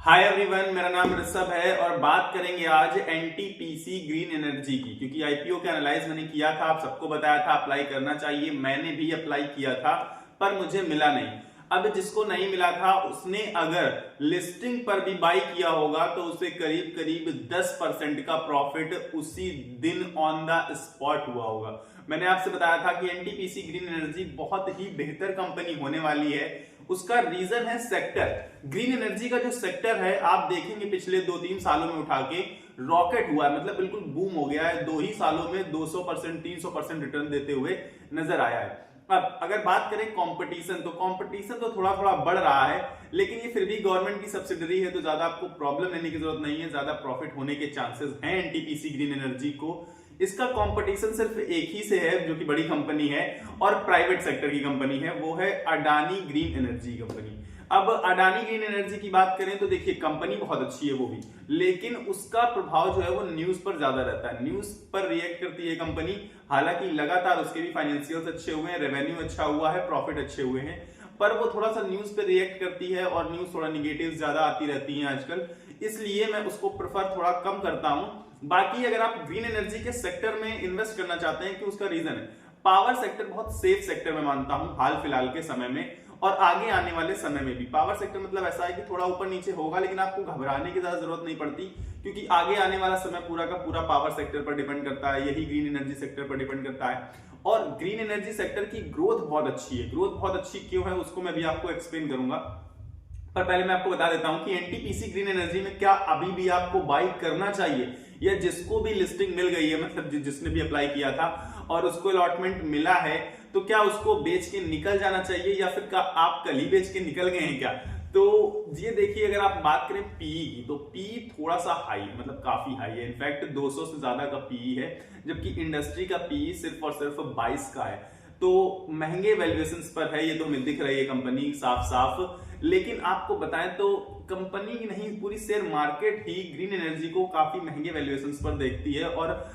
Hi everyone, मेरा नाम ऋषभ है और बात करेंगे आज एनटीपीसी ग्रीन एनर्जी की। क्योंकि आईपीओ का एनालाइज मैंने किया था, आप सबको बताया था अप्लाई करना चाहिए। मैंने भी अप्लाई किया था पर मुझे मिला नहीं। अब जिसको नहीं मिला था उसने अगर लिस्टिंग पर भी बाई किया होगा तो उसे करीब करीब 10% का प्रॉफिट उसी दिन ऑन द स्पॉट हुआ होगा। मैंने आपसे बताया था कि एनटीपीसी ग्रीन एनर्जी बहुत ही बेहतर कंपनी होने वाली है। उसका रीजन है सेक्टर। ग्रीन एनर्जी का जो सेक्टर है आप देखेंगे पिछले 2-3 सालों में उठा के रॉकेट हुआ है, मतलब बिल्कुल बूम हो गया है। 2 ही सालों में 200% 300% रिटर्न देते हुए नजर आया है। अब अगर बात करें कंपटीशन, तो कंपटीशन तो थोड़ा थोड़ा बढ़ रहा है, लेकिन ये फिर भी गवर्नमेंट की सब्सिडरी है तो ज्यादा आपको प्रॉब्लम लेने की जरूरत नहीं है। ज्यादा प्रॉफिट होने के चांसेस हैं एनटीपीसी ग्रीन एनर्जी को। इसका कंपटीशन सिर्फ एक ही से है जो कि बड़ी कंपनी है और प्राइवेट सेक्टर की कंपनी है, वो है अडानी ग्रीन एनर्जी कंपनी। अब अडानी ग्रीन एनर्जी की बात करें तो देखिए कंपनी बहुत अच्छी है वो भी, लेकिन उसका प्रभाव जो है वो न्यूज पर ज्यादा रहता है। न्यूज पर रिएक्ट करती है कंपनी। हालांकि लगातार उसके भी फाइनेंशियल्स अच्छे हुए हैं, रेवेन्यू अच्छा हुआ है, प्रॉफिट अच्छे हुए हैं, पर वो थोड़ा सा न्यूज पे रिएक्ट करती है और न्यूज थोड़ा निगेटिव ज्यादा आती रहती है आजकल, इसलिए मैं उसको प्रेफर थोड़ा कम करता हूं। बाकी अगर आप ग्रीन एनर्जी के सेक्टर में इन्वेस्ट करना चाहते हैं कि उसका रीजन है पावर सेक्टर बहुत सेफ सेक्टर में मानता हूं हाल फिलहाल के समय में और आगे आने वाले समय में भी। पावर सेक्टर मतलब ऐसा है कि थोड़ा ऊपर नीचे होगा लेकिन आपको घबराने की ज्यादा जरूरत नहीं पड़ती, क्योंकि आगे आने वाला समय पूरा का पूरा पावर सेक्टर पर डिपेंड करता है, यही ग्रीन एनर्जी सेक्टर पर डिपेंड करता है। और ग्रीन एनर्जी सेक्टर की ग्रोथ बहुत अच्छी है। ग्रोथ बहुत अच्छी क्यों है उसको मैं भी आपको एक्सप्लेन करूंगा, पर पहले मैं आपको बता देता हूं कि एनटीपीसी ग्रीन एनर्जी में क्या अभी भी आपको बाई करना चाहिए, या जिसको भी लिस्टिंग मिल गई है, मतलब जिसने भी अप्लाई किया था और उसको अलॉटमेंट मिला है, तो क्या उसको बेच के निकल जाना चाहिए या फिर क्या आप कल ही बेच के निकल गए हैं क्या। तो ये देखिए, अगर आप बात करें पीई की तो पीई थोड़ा सा हाई है, मतलब काफी हाई है। इनफैक्ट 200 से ज्यादा का पीई है, जबकि इंडस्ट्री का पीई सिर्फ और सिर्फ 22 का है। तो महंगे वैल्यूएशन पर है, ये तो दिख रही है कंपनी साफ साफ। लेकिन आपको बताएं तो कंपनी ही नहीं, पूरी शेयर मार्केट ही ग्रीन एनर्जी को काफी महंगे वैल्यूएशन पर देखती है और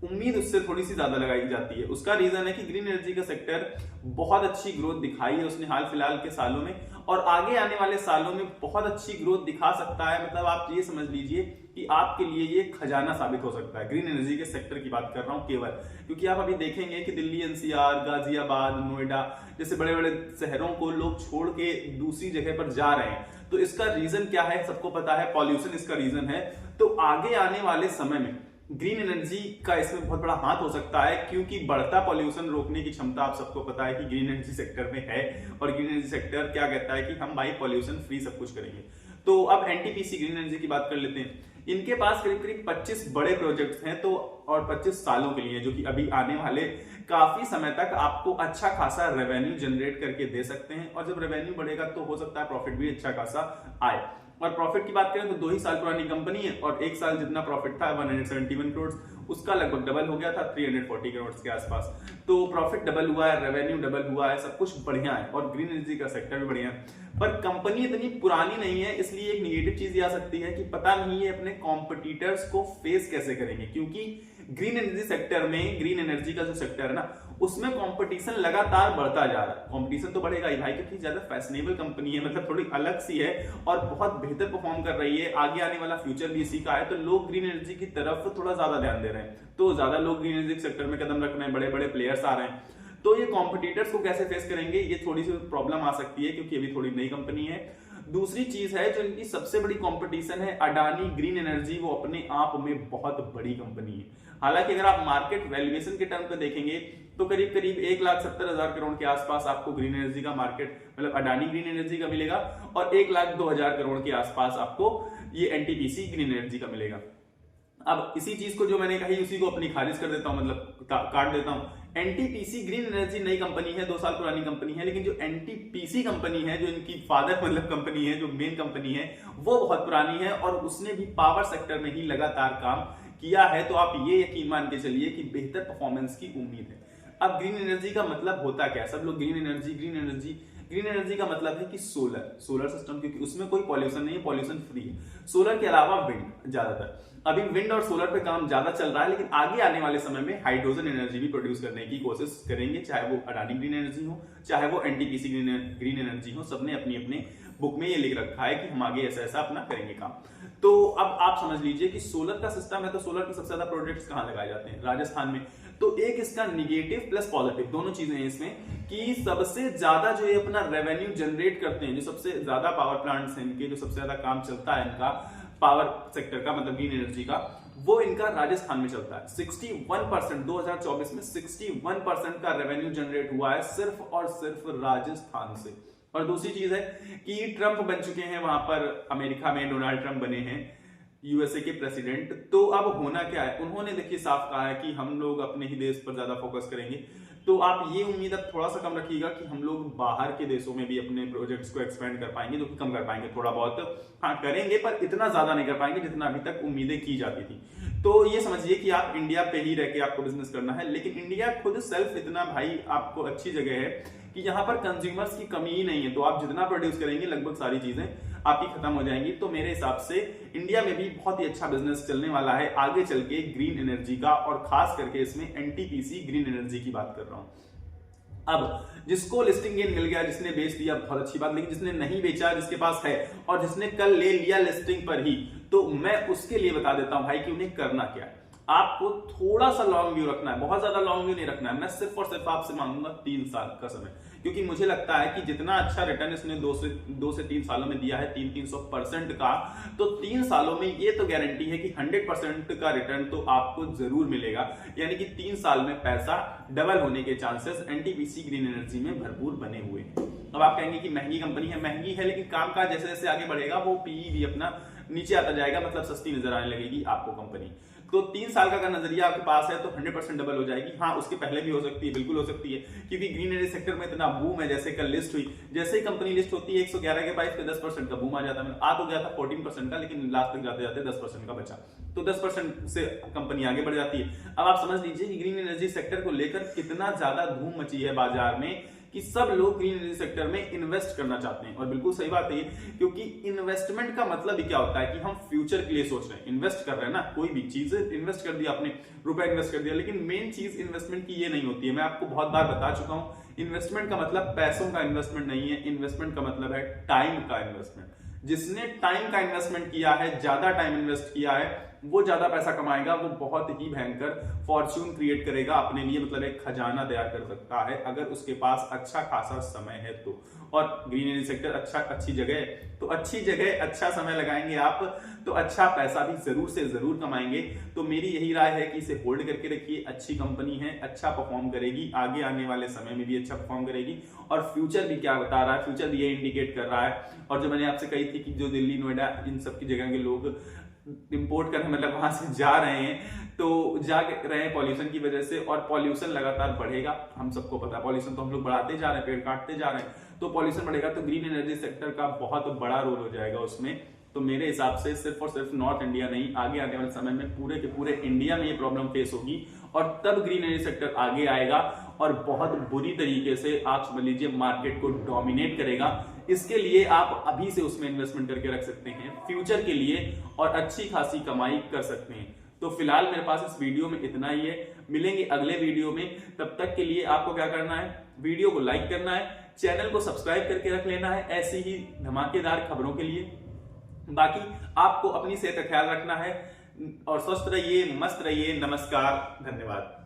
उम्मीद उससे थोड़ी सी ज्यादा लगाई जाती है। उसका रीजन है कि ग्रीन एनर्जी का सेक्टर बहुत अच्छी ग्रोथ दिखाई है उसने हाल फिलहाल के सालों में, और आगे आने वाले सालों में बहुत अच्छी ग्रोथ दिखा सकता है। मतलब आप ये समझ लीजिए कि आपके लिए ये खजाना साबित हो सकता है। ग्रीन एनर्जी के सेक्टर की बात कर रहा हूं केवल, क्योंकि आप अभी देखेंगे कि दिल्ली एनसीआर, गाजियाबाद, नोएडा जैसे बड़े बड़े शहरों को लोग छोड़ के दूसरी जगह पर जा रहे हैं। तो इसका रीजन क्या है सबको पता है, पॉल्यूशन इसका रीजन है। तो आगे आने वाले समय में ग्रीन एनर्जी का इसमें बहुत बड़ा हाथ हो सकता है, क्योंकि बढ़ता पॉल्यूशन रोकने की क्षमता आप सबको पता है कि ग्रीन एनर्जी सेक्टर में है। और ग्रीन एनर्जी सेक्टर क्या कहता है कि हम भाई पॉल्यूशन फ्री सब कुछ करेंगे। तो अब एनटीपीसी ग्रीन एनर्जी की बात कर लेते हैं। इनके पास करीब करीब 25 बड़े प्रोजेक्ट्स हैं, तो और 25 सालों के लिए, जो कि अभी आने वाले काफी समय तक आपको अच्छा खासा रेवेन्यू जनरेट करके दे सकते हैं। और जब रेवेन्यू बढ़ेगा तो हो सकता है प्रॉफिट भी अच्छा खासा आए। और प्रॉफिट की बात करें तो 2 ही साल पुरानी कंपनी है और एक साल जितना प्रॉफिट था 171 करोड़, उसका लगभग डबल हो गया था 340 करोड़ के आसपास। तो प्रॉफिट डबल हुआ है, रेवेन्यू डबल हुआ है, सब कुछ बढ़िया है और ग्रीन एनर्जी का सेक्टर भी बढ़िया है। पर कंपनी इतनी पुरानी नहीं है, इसलिए एक निगेटिव चीज ये आ सकती है कि पता नहीं है अपने कॉम्पिटिटर्स को फेस कैसे करेंगे। क्योंकि ग्रीन एनर्जी सेक्टर में, ग्रीन एनर्जी का जो सेक्टर है ना, उसमें कंपटीशन लगातार बढ़ता जा रहा है। कंपटीशन तो बढ़ेगा ही भाई, क्योंकि ज्यादा फैशनेबल कंपनी है, मतलब थोड़ी अलग सी है और बहुत बेहतर परफॉर्म कर रही है। आगे आने वाला फ्यूचर भी इसी का है, तो लोग ग्रीन एनर्जी की तरफ थोड़ा ज्यादा ध्यान दे रहे हैं। तो ज्यादा लोग ग्रीन एनर्जी सेक्टर में कदम रख रहे हैं, बड़े बड़े प्लेयर्स आ रहे हैं। तो ये कॉम्पिटिटर्स को कैसे फेस करेंगे, ये थोड़ी सी प्रॉब्लम आ सकती है, क्योंकि अभी थोड़ी नई कंपनी है। दूसरी चीज है जो इनकी सबसे बड़ी कंपटीशन है अडानी ग्रीन एनर्जी, वो अपने आप में बहुत बड़ी कंपनी है। हालांकि अगर आप मार्केट वैल्यूएशन के टर्म पे देखेंगे तो करीब करीब 1,70,000 करोड़ के आसपास आपको ग्रीन एनर्जी का मार्केट, मतलब अडानी ग्रीन एनर्जी का मिलेगा, और 1,02,000 करोड़ के आसपास आपको ये एनटीपीसी ग्रीन एनर्जी का मिलेगा। अब इसी चीज को जो मैंने कही उसी को अपनी खारिज कर देता हूं, मतलब काट देता हूं। एनटीपीसी ग्रीन एनर्जी नई कंपनी है, 2 साल पुरानी कंपनी है, लेकिन जो एनटीपीसी कंपनी है, जो इनकी फादर मतलब कंपनी है, जो मेन कंपनी है, वो बहुत पुरानी है और उसने भी पावर सेक्टर में ही लगातार काम किया है। तो आप ये यकीन मान के चलिए कि बेहतर परफॉर्मेंस की उम्मीद है। अब ग्रीन एनर्जी का मतलब होता क्या है, सब लोग green energy green energy, green energy का मतलब है कि सोलर सिस्टम, क्योंकि उसमें कोई पॉल्यूशन नहीं है, पॉल्यूशन फ्री है। सोलर के अलावा विंड, ज्यादातर अभी विंड और सोलर पे काम ज्यादा चल रहा है, लेकिन आगे आने वाले समय में हाइड्रोजन एनर्जी भी प्रोड्यूस करने की कोशिश करेंगे, चाहे वो अडानी ग्रीन एनर्जी हो, चाहे वो एनटीपीसी ग्रीन एनर्जी हो। सबने अपनी अपने बुक में ये लिख रखा है कि हम आगे ऐसा ऐसा अपना करेंगे काम। तो अब आप समझ लीजिए कि सोलर का सिस्टम है, तो सोलर के सबसे ज्यादा प्रोजेक्ट्स कहां लगाए जाते हैं? राजस्थान में। तो एक इसका निगेटिव प्लस पॉजिटिव दोनों चीजें हैं इसमें, कि सबसे ज्यादा जो ये अपना रेवेन्यू जनरेट करते हैं, जो सबसे ज्यादा पावर प्लांट्स हैं इनके, जो सबसे ज्यादा काम चलता है इनका पावर सेक्टर का, मतलब ग्रीन एनर्जी का, वो इनका राजस्थान में चलता है। 61% 2024 में 61% का रेवेन्यू जनरेट हुआ है सिर्फ और सिर्फ राजस्थान से। और दूसरी चीज है कि ट्रंप बन चुके हैं वहां पर, अमेरिका में डोनाल्ड ट्रंप बने हैं यूएसए के प्रेसिडेंट। तो अब होना क्या है, उन्होंने देखिए साफ कहा है कि हम लोग अपने ही देश पर ज्यादा फोकस करेंगे। तो आप ये उम्मीद अब थोड़ा सा कम रखिएगा कि हम लोग बाहर के देशों में भी अपने प्रोजेक्ट्स को एक्सपेंड कर पाएंगे, जो कि कम कर पाएंगे, थोड़ा बहुत हाँ करेंगे, पर इतना ज्यादा नहीं कर पाएंगे जितना अभी तक उम्मीदें की जाती थी। तो ये समझिए कि आप इंडिया पे ही रह के आपको बिजनेस करना है, लेकिन इंडिया खुद सेल्फ इतना भाई आपको अच्छी जगह है कि यहाँ पर कंज्यूमर्स की कमी ही नहीं है। तो आप जितना प्रोड्यूस करेंगे लगभग सारी चीजें आपकी खत्म हो जाएंगी। तो मेरे हिसाब से इंडिया में भी बहुत ही अच्छा बिजनेस चलने वाला है आगे चल के ग्रीन एनर्जी का, और खास करके इसमें एनटीपीसी ग्रीन एनर्जी की बात कर रहा हूं। अब जिसको लिस्टिंग गेन मिल गया, जिसने बेच दिया बहुत अच्छी बात, लेकिन जिसने नहीं बेचा, जिसके पास है और जिसने कल ले लिया लिस्टिंग पर ही, तो मैं उसके लिए बता देता हूं भाई कि उन्हें करना क्या है। आपको थोड़ा सा लॉन्ग व्यू रखना है, बहुत ज्यादा लॉन्ग व्यू नहीं रखना है। मैं सिर्फ और सिर्फ आपसे मांगूंगा 3 साल का समय, क्योंकि मुझे लगता है कि जितना अच्छा रिटर्न इसने 2 से 3 सालों में दिया है 300% का, तो 3 सालों में ये तो गारंटी है कि 100% का रिटर्न तो आपको जरूर मिलेगा। यानी कि 3 साल में पैसा डबल होने के चांसेस एनटीपीसी ग्रीन एनर्जी में भरपूर बने हुए हैं। अब आप कहेंगे कि महंगी कंपनी है, महंगी है, लेकिन काम काज जैसे जैसे आगे बढ़ेगा वो पीई भी अपना नीचे आता जाएगा, मतलब सस्ती नजर आने लगेगी आपको कंपनी। तो 3 साल का अगर नजरिया आपके पास है तो 100% डबल हो जाएगी। हाँ, उसके पहले भी हो सकती है, बिल्कुल हो सकती है, क्योंकि ग्रीन एनर्जी सेक्टर में इतना बूम है। जैसे कल लिस्ट हुई, जैसे ही कंपनी लिस्ट होती है 111 के प्राइस पे 10% का बूम आ जाता है। आ तो गया था 14% का, लेकिन लास्ट तक जाते जाते 10% का बचा, तो 10% से कंपनी आगे बढ़ जाती है। अब आप समझ लीजिए कि ग्रीन एनर्जी सेक्टर को लेकर कितना ज्यादा धूम मची है बाजार में, कि सब लोग ग्रीन एनर्जी सेक्टर में इन्वेस्ट करना चाहते हैं। और बिल्कुल सही बात है ये, क्योंकि इन्वेस्टमेंट का मतलब ही क्या होता है कि हम फ्यूचर के लिए सोच रहे हैं, इन्वेस्ट कर रहे हैं ना, कोई भी चीज इन्वेस्ट कर दिया आपने, रुपए इन्वेस्ट कर दिया, लेकिन मेन चीज इन्वेस्टमेंट की ये नहीं होती है। मैं आपको बहुत बार बता चुका हूं, इन्वेस्टमेंट का मतलब पैसों का इन्वेस्टमेंट नहीं है, इन्वेस्टमेंट का मतलब है टाइम का इन्वेस्टमेंट। जिसने टाइम का इन्वेस्टमेंट किया है, ज्यादा टाइम इन्वेस्ट किया है, वो ज्यादा पैसा कमाएगा, वो बहुत ही भयंकर फॉर्च्यून क्रिएट करेगा अपने लिए, मतलब एक खजाना तैयार कर सकता है अगर उसके पास अच्छा खासा समय है तो। और ग्रीन एनर्जी सेक्टर अच्छी जगह है, तो अच्छी जगह अच्छा समय लगाएंगे आप तो अच्छा पैसा भी जरूर से जरूर कमाएंगे। तो मेरी यही राय है कि इसे होल्ड करके रखिए, अच्छी कंपनी है, अच्छा परफॉर्म करेगी, आगे आने वाले समय में भी अच्छा परफॉर्म करेगी। और फ्यूचर भी क्या बता रहा है, फ्यूचर भी ये इंडिकेट कर रहा है। और जो मैंने आपसे कही थी कि जो दिल्ली, नोएडा, इन सब की जगह के लोग इंपोर्ट करने, मतलब वहां से जा रहे हैं, तो जा रहे हैं पॉल्यूशन की वजह से, और पॉल्यूशन लगातार बढ़ेगा। हम सबको पता है पॉल्यूशन तो हम लोग बढ़ाते जा रहे हैं, पेड़ काटते जा रहे हैं, तो पॉल्यूशन बढ़ेगा, तो ग्रीन एनर्जी सेक्टर का बहुत बड़ा रोल हो जाएगा उसमें। तो मेरे हिसाब से सिर्फ और सिर्फ नॉर्थ इंडिया नहीं, आगे आने वाले समय में पूरे के पूरे इंडिया में ये प्रॉब्लम फेस होगी, और तब ग्रीन एनर्जी सेक्टर आगे आएगा और बहुत बुरी तरीके से आप समझ लीजिए मार्केट को डोमिनेट करेगा। इसके लिए आप अभी से उसमें इन्वेस्टमेंट करके रख सकते हैं फ्यूचर के लिए, और अच्छी खासी कमाई कर सकते हैं। तो फिलहाल मेरे पास इस वीडियो में इतना ही है, मिलेंगे अगले वीडियो में। तब तक के लिए आपको क्या करना है, वीडियो को लाइक करना है, चैनल को सब्सक्राइब करके रख लेना है ऐसी ही धमाकेदार खबरों के लिए। बाकी आपको अपनी सेहत का ख्याल रखना है, और स्वस्थ रहिए, मस्त रहिए। नमस्कार, धन्यवाद।